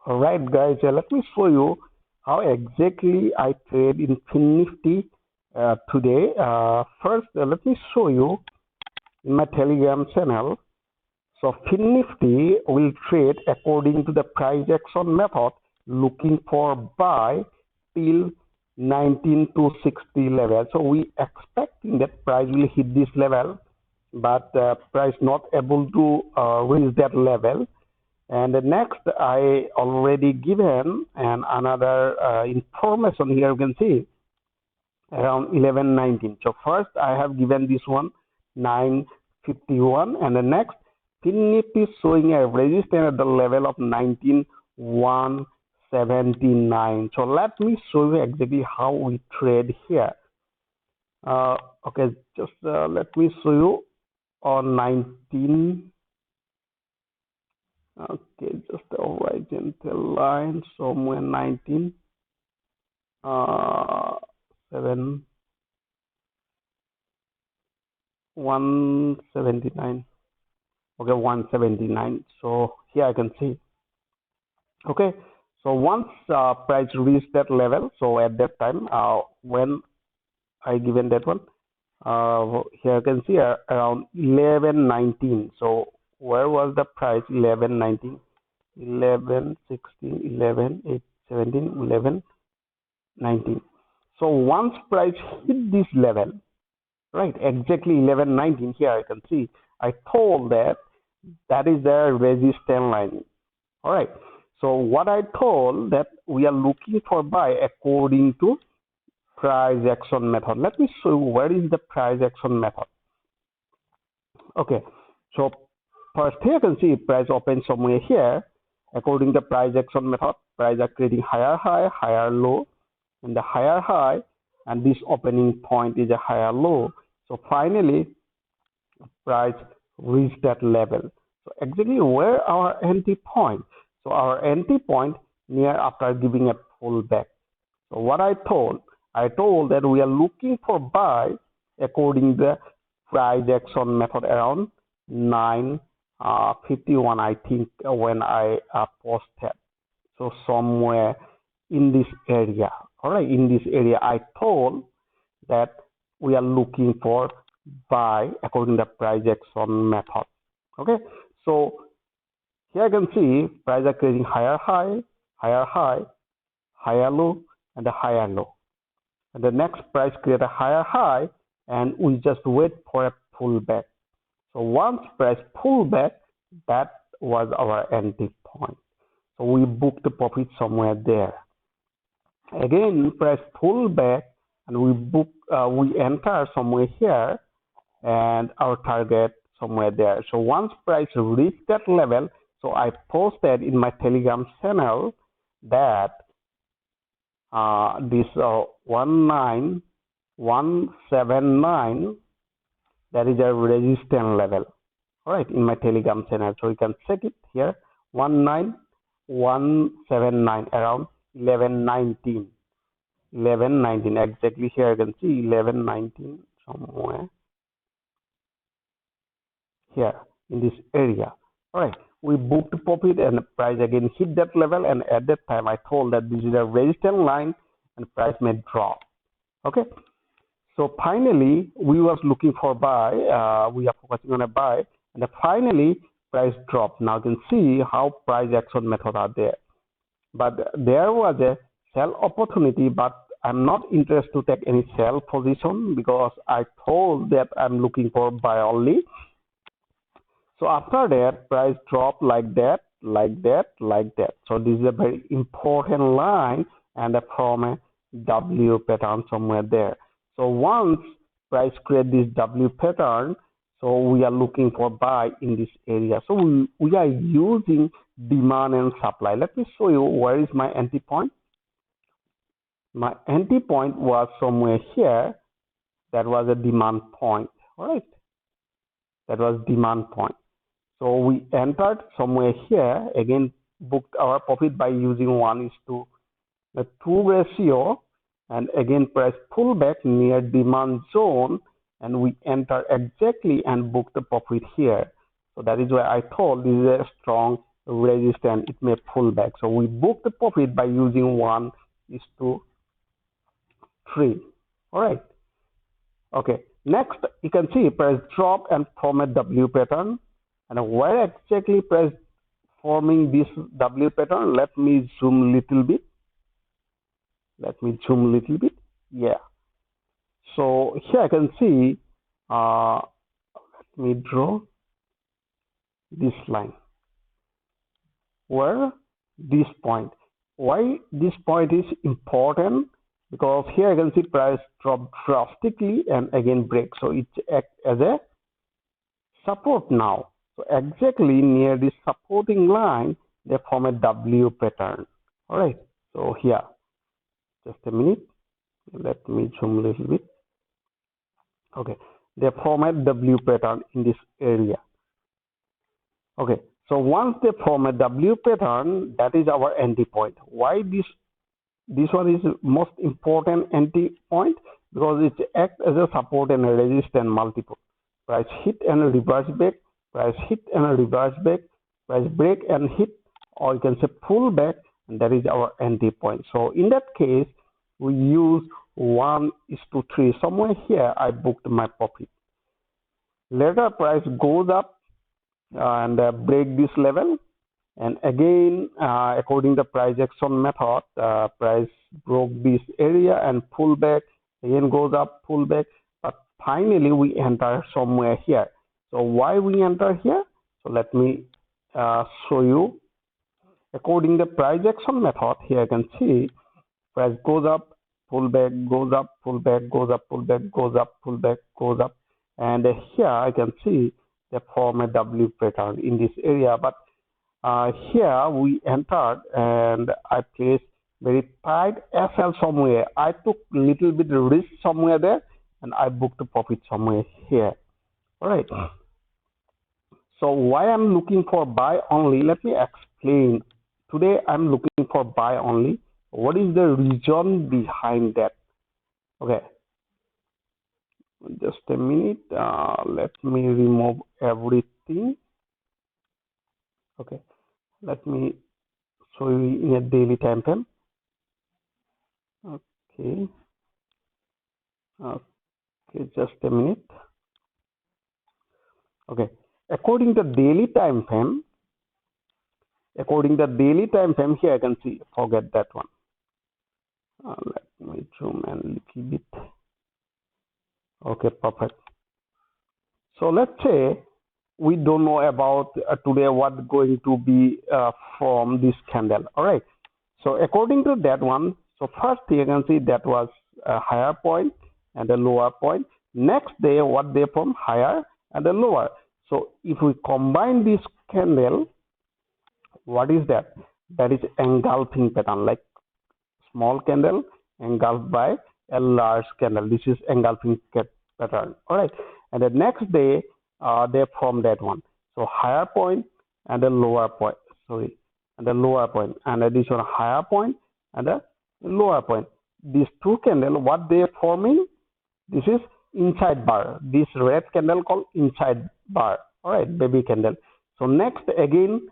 All right, guys, let me show you how exactly I trade in Nifty today. First, let me show you in my Telegram channel. So Nifty will trade according to the price action method, looking for buy till 19 to 60 level. So we expecting that price will hit this level, but price not able to reach that level. And the next, I already given and another information here. You can see around 11:19. So first, I have given this one 9:51, and the next, Nifty is showing a resistance at the level of 19,179. So let me show you exactly how we trade here. Okay, just let me show you on 19. Okay, just a horizontal line somewhere 19 7 179. Okay, 179. So here I can see. Okay, so once price reach that level, so at that time when I given that one, here I can see around 11:19. So where was the price? 11:19, 11, 16, 11, 8, 17, 11, 19. So once price hit this level, right, exactly 11:19, here I can see, I told that is the resistance line. All right. So what I told that we are looking for buy according to price action method. Let me show you where is the price action method. Okay. So first here you can see price open somewhere here. According to price action method, price are creating higher high, higher low, and the higher high, and this opening point is a higher low. So finally, price reached that level. So exactly where our entry point. So our entry point near after giving a pullback. So what I told that we are looking for buy according to the price action method around 9:51. I think when I posted. So somewhere in this area. All right, in this area, I told that we are looking for buy according to the price action method. Okay, so here I can see price are creating higher high, higher low, and a higher low. And the next price create a higher high, and we just wait for a pullback. So once price pull back, that was our entry point. So we booked the profit somewhere there. Again, price pull back, and we enter somewhere here, and our target somewhere there. So once price reach that level, so I posted in my Telegram channel that this 19179, that is a resistance level. All right, in my Telegram channel. So you can check it here, 19179 around 11:19. 11:19 exactly here you can see 11:19 somewhere here in this area. All right, we booked profit and price again hit that level, and at that time I told that this is a resistance line and price may drop. Okay, so finally we was looking for buy, we are focusing on a buy, and finally price drop. Now you can see how price action method are there, but there was a sell opportunity, but I'm not interested to take any sell position because I told that I'm looking for buy only. So after that, price drop like that, like that, like that. So this is a very important line, and from a W pattern somewhere there. So once price create this W pattern, so we are looking for buy in this area. So we are using demand and supply. Let me show you where is my entry point. My entry point was somewhere here. That was a demand point. All right, that was demand point. So we entered somewhere here, again booked our profit by using 1:2 ratio, and again price pullback near demand zone, and we enter exactly and book the profit here. So that is why I told this is a strong resistance, it may pull back. So we book the profit by using 1:3. All right. Okay. Next, you can see price drop and form a W pattern. And where exactly price forming this W pattern? Let me zoom little bit. Yeah. So here I can see. Let me draw this line. Where this point. Why this point is important? Because here I can see price drop drastically and again break. So it acts as a support now. So exactly near this supporting line, they form a W pattern. All right. So here, just a minute. Let me zoom a little bit. Okay. They form a W pattern in this area. Okay. So once they form a W pattern, that is our entry point. Why this one is most important entry point? Because it acts as a support and a resistance multiple. Price hit and a reverse back, price hit and a reverse back, price break and hit, or you can say pull back, and that is our entry point. So in that case, we use 1:3. Somewhere here I booked my profit. Later price goes up and break this level, and again according to price action method, price broke this area and pull back, again goes up, pull back, but finally we enter somewhere here. So why we enter here? So let me show you. According to price action method, here I can see price goes up, pull back, goes up, pull back, goes up, pull back, goes up, pull back, goes up, and here I can see they form a W pattern in this area. But here we entered and I placed very tight SL somewhere. I took little bit risk somewhere there and I booked a profit somewhere here. All right. So why I'm looking for buy only? Let me explain. Today I'm looking for buy only. What is the reason behind that? Okay. Just a minute. Let me remove everything. Okay. Let me show you in a daily time frame. Okay. Okay, just a minute. Okay. According to daily time frame, here I can see, forget that one. Let me zoom in a little bit. Okay, perfect. So let's say we don't know about today what going to be from this candle. All right. So according to that one, so first you can see that was a higher point and a lower point. Next day, what they form? Higher and a lower. So if we combine this candle, what is that? That is engulfing pattern, like small candle engulfed by a large candle. This is engulfing pattern. All right. And the next day, they form that one. So higher point and a lower point. Sorry, and a lower point, and this one higher point and a lower point. These two candle, what they are forming? This is inside bar. This red candle called inside bar. All right, baby candle. So next again,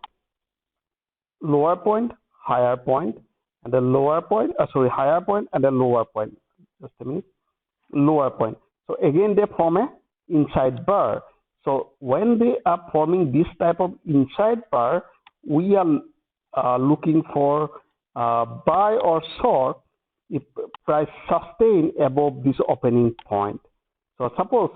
lower point, higher point, and the lower point. Higher point and a lower point. Just a minute. Lower point. So again, they form a inside bar. So when they are forming this type of inside bar, we are looking for buy or short if price sustain above this opening point. So suppose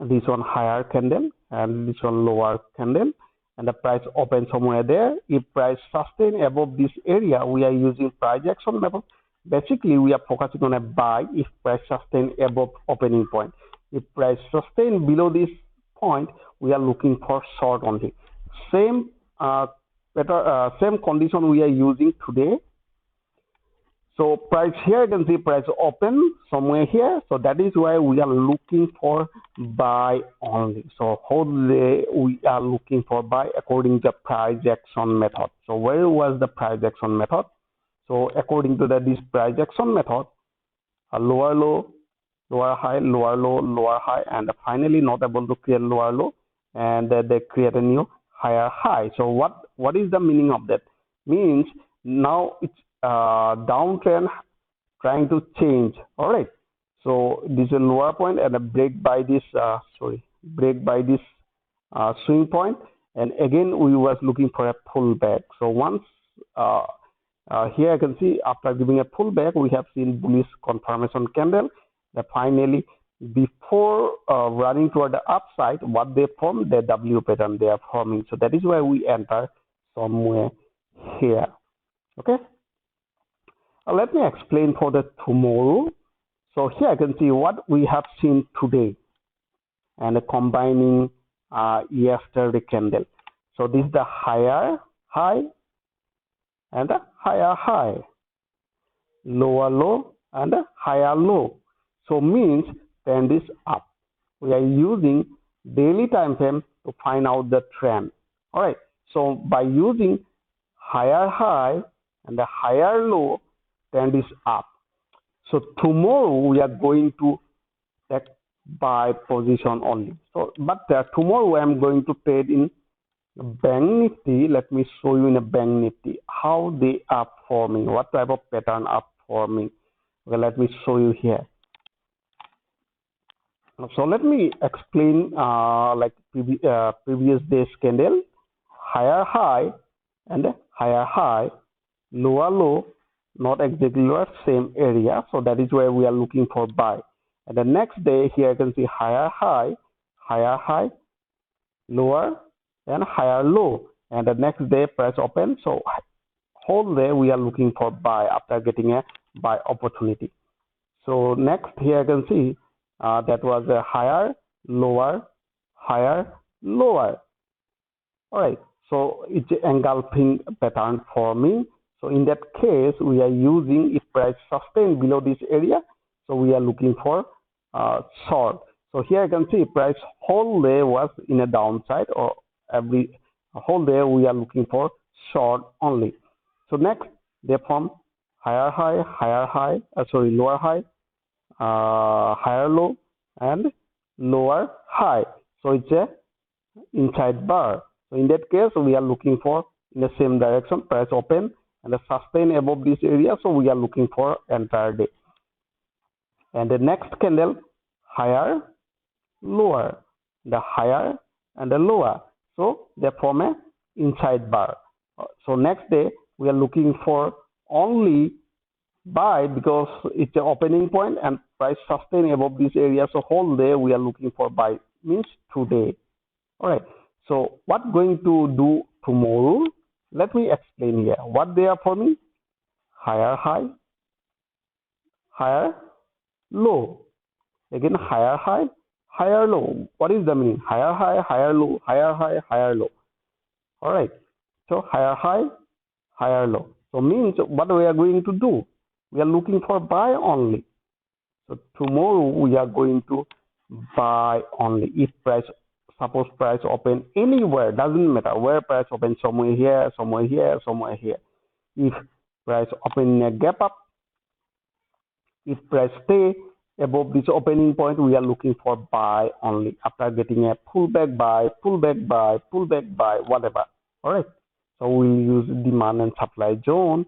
this one higher candle and this one lower candle, and the price open somewhere there. If price sustain above this area, we are using price action method. Basically, we are focusing on a buy if price sustain above opening point. If price sustain below this point, we are looking for short only. Same same condition we are using today. So price here, you can see price open somewhere here. So that is why we are looking for buy only. So whole day we are looking for buy according to price action method. So where was the price action method? So according to this price action method, a lower low, lower high, lower low, lower high, and finally not able to create lower low, and they create a new higher high. So what is the meaning of that? Means now it's downtrend trying to change. All right. So this is a lower point and a break by this swing point, and again we was looking for a pullback. So once uh, here I can see after giving a pullback, we have seen bullish confirmation candle. That finally, before running toward the upside, what they formed, the W pattern they are forming. So that is why we enter somewhere here. Okay. Let me explain for the tomorrow. So here I can see what we have seen today and combining yesterday candle. So this is the higher high and the higher high, lower low and a higher low. So means trend is up. We are using daily time frame to find out the trend. All right. So by using higher high and the higher low, trend is up. So tomorrow we are going to take buy position only. So but tomorrow I am going to trade in Bank Nifty. Let me show you in a Bank Nifty how they are forming, what type of pattern are forming. Okay, let me show you here. So let me explain like previous day's candle, higher high and higher high, lower low, not exactly lower, same area. So that is where we are looking for buy. And the next day here you can see higher high, lower and higher low. And the next day price open. So whole day we are looking for buy after getting a buy opportunity. So next here you can see that was a higher, lower, higher, lower. All right. So it's engulfing pattern forming. So in that case, we are using if price sustain below this area. So we are looking for short. So here you can see price whole day was in a downside, or every whole day we are looking for short only. So next they form lower high, higher low and lower high. So it's a inside bar. So in that case, we are looking for in the same direction, price open and the sustain above this area. So we are looking for entire day. And the next candle, higher, lower, the higher and the lower. So they form a inside bar. So next day, we are looking for only buy because it's an opening point and price sustain above this area. So whole day we are looking for buy, means today. All right. So what going to do tomorrow? Let me explain here. What they are forming? Higher high, higher low. Again higher high, higher low. What is the meaning? Higher high, higher low, higher high, higher low. All right. So higher high, higher low. So means what we are going to do? We are looking for buy only. So tomorrow we are going to buy only. If price, suppose price open anywhere, doesn't matter where price open, somewhere here, somewhere here, somewhere here. If price open in a gap up, if price stay above this opening point, we are looking for buy only. After getting a pullback buy, pullback buy, pullback buy, whatever. All right. So we use demand and supply zone,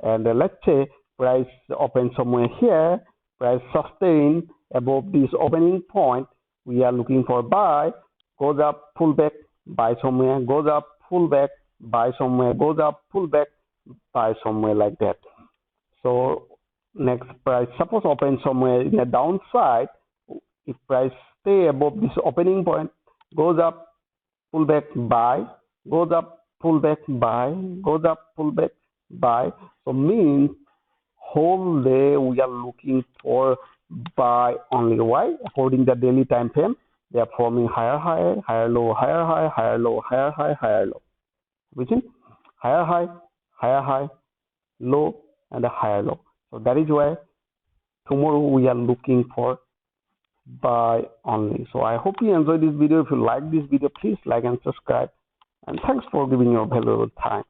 and let's say price open somewhere here, price sustain above this opening point, we are looking for buy, goes up, pullback, buy somewhere, goes up, pullback, buy somewhere, goes up, pullback, buy somewhere, like that. So next price, suppose open somewhere in the downside, if price stay above this opening point, goes up, pullback, buy, goes up, pullback, buy, goes up, pullback, buy. So means whole day we are looking for buy only. Why? According to the daily time frame, they are forming higher high, higher low, higher high, higher low, higher high, higher low. Which is higher high, low, and a higher low. So that is why tomorrow we are looking for buy only. So I hope you enjoyed this video. If you like this video, please like and subscribe. And thanks for giving your valuable time.